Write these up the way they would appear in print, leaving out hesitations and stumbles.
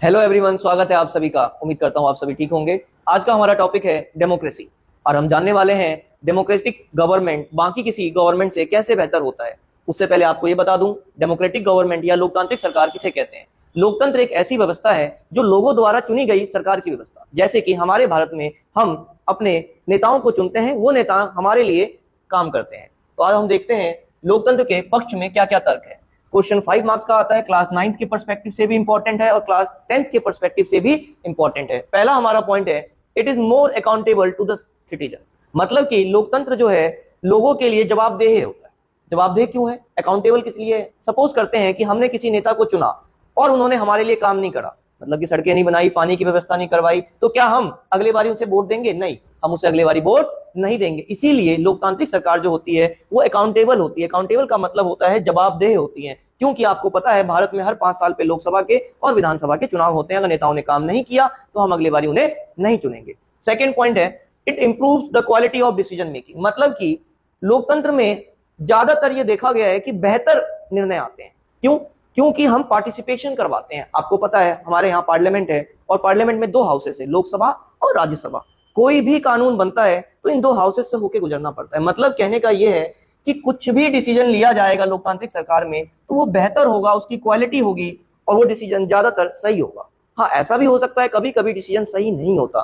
Hello everyone, स्वागत है आप सभी का। उम्मीद करता हूं आप सभी ठीक होंगे। आज का हमारा टॉपिक है डेमोक्रेसी और हम जानने वाले हैं डेमोक्रेटिक गवर्नमेंट बाकी किसी गवर्नमेंट से कैसे बेहतर होता है। उससे पहले आपको ये बता दूं, डेमोक्रेटिक गवर्नमेंट या लोकतांत्रिक सरकार किसे कहते हैं। लोकतंत्र एक ऐसी व्यवस्था है जो लोगों द्वारा चुनी गई सरकार की व्यवस्था। जैसे कि हमारे भारत में हम अपने नेताओं को चुनते हैं, वो नेता हमारे लिए काम करते हैं। तो आज हम देखते हैं लोकतंत्र के पक्ष में क्या क्या तर्क है। क्वेश्चन 5 मार्क्स का आता है, क्लास 9 के पर्सपेक्टिव से भी इंपॉर्टेंट है और क्लास 10th के पर्सपेक्टिव से भी इंपॉर्टेंट है। पहला हमारा पॉइंट है, it is more accountable to the citizen. मतलब कि लोकतंत्र जो है लोगों के लिए जवाबदेह होता है। जवाबदेह क्यों है, अकाउंटेबल किस लिए है। सपोज करते हैं कि हमने किसी नेता को चुना और उन्होंने हमारे लिए काम नहीं करा, मतलब कि सड़कें नहीं बनाई, पानी की व्यवस्था नहीं करवाई, तो क्या हम अगले बारी उसे वोट देंगे? नहीं, हम उसे अगले बारी वोट नहीं देंगे। इसीलिए लोकतांत्रिक सरकार जो होती है वो अकाउंटेबल होती है। अकाउंटेबल का मतलब होता है जवाबदेह होती है, क्योंकि आपको पता है भारत में हर 5 साल पे लोकसभा के और विधानसभा के चुनाव होते हैं। अगर नेताओं ने काम नहीं किया तो हम अगली बारी उन्हें नहीं चुनेंगे। सेकेंड पॉइंट है, it improves the quality of decision making. मतलब कि लोकतंत्र में ज्यादातर ये देखा गया है कि बेहतर निर्णय आते हैं। क्यों? क्योंकि हम पार्टिसिपेशन करवाते हैं। आपको पता है हमारे यहाँ पार्लियामेंट है और पार्लियामेंट में 2 हाउसेस है, लोकसभा और राज्यसभा। कोई भी कानून बनता है तो इन 2 हाउसेस से होकर गुजरना पड़ता है। मतलब कहने का यह है कि कुछ भी डिसीजन लिया जाएगा लोकतांत्रिक सरकार में तो वो बेहतर होगा, उसकी क्वालिटी होगी और वो डिसीजन ज्यादातर सही होगा। हाँ, ऐसा भी हो सकता है कभी कभी डिसीजन सही नहीं होता,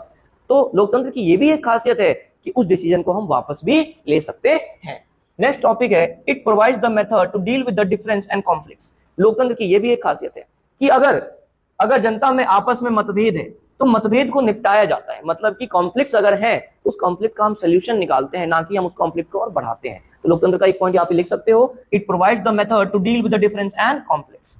तो लोकतंत्र की ये भी एक खासियत है कि उस डिसीजन को हम वापस भी ले सकते हैं। नेक्स्ट टॉपिक है, it provides the method to deal with the difference and conflicts. लोकतंत्र की ये भी एक खासियत है कि अगर जनता में आपस में मतभेद है तो मतभेद को निपटाया जाता है। मतलब कि कॉन्फ्लिक्ट्स अगर है उस कॉन्फ्लिक्ट का हम सोल्यूशन निकालते हैं, ना कि हम उस कॉन्फ्लिक्ट को और बढ़ाते हैं। तो लोकतंत्र का एक पॉइंट यहाँ पे लिख सकते हो, it provides the method to deal with the difference and conflicts.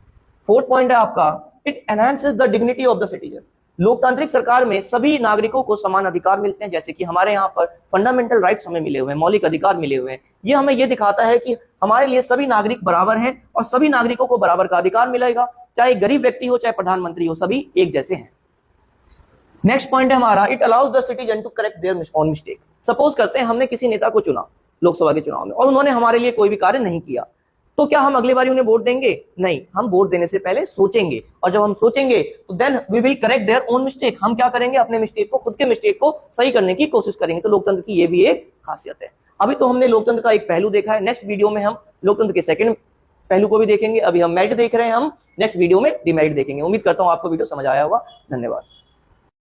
Fourth point है आपका, it enhances the dignity of the citizen. लोकतांत्रिक सरकार में सभी नागरिकों को समान अधिकार मिलते हैं। जैसे कि हमारे यहाँ पर फंडामेंटल राइट्स हमें मिले हुए हैं, मौलिक अधिकार मिले हुए हैं। ये हमें ये दिखाता है कि हमारे लिए सभी नागरिक बराबर हैं और सभी नागरिकों को बराबर का अधिकार मिलेगा, चाहे गरीब व्यक्ति हो चाहे प्रधानमंत्री हो, सभी एक जैसे हैं। नेक्स्ट पॉइंट है हमारा, it allows the citizen to correct their own mistake. Suppose करते हैं हमने किसी नेता को चुना लोकसभा के चुनाव में और उन्होंने हमारे लिए कोई भी कार्य नहीं किया, तो क्या हम अगली बार उन्हें वोट देंगे? नहीं, हम वोट देने से पहले सोचेंगे और जब हम सोचेंगे तो then we will correct their own mistake. हम क्या करेंगे, अपने मिस्टेक को, खुद के मिस्टेक को सही करने की कोशिश करेंगे। तो लोकतंत्र की ये भी एक खासियत है। अभी तो हमने लोकतंत्र का एक पहलू देखा है, नेक्स्ट वीडियो में हम लोकतंत्र के सेकंड पहलू को भी देखेंगे। अभी हम मेरिट देख रहे हैं, हम नेक्स्ट वीडियो में डिमेरिट देखेंगे। उम्मीद करता हूं आपको वीडियो समझ आया होगा। धन्यवाद।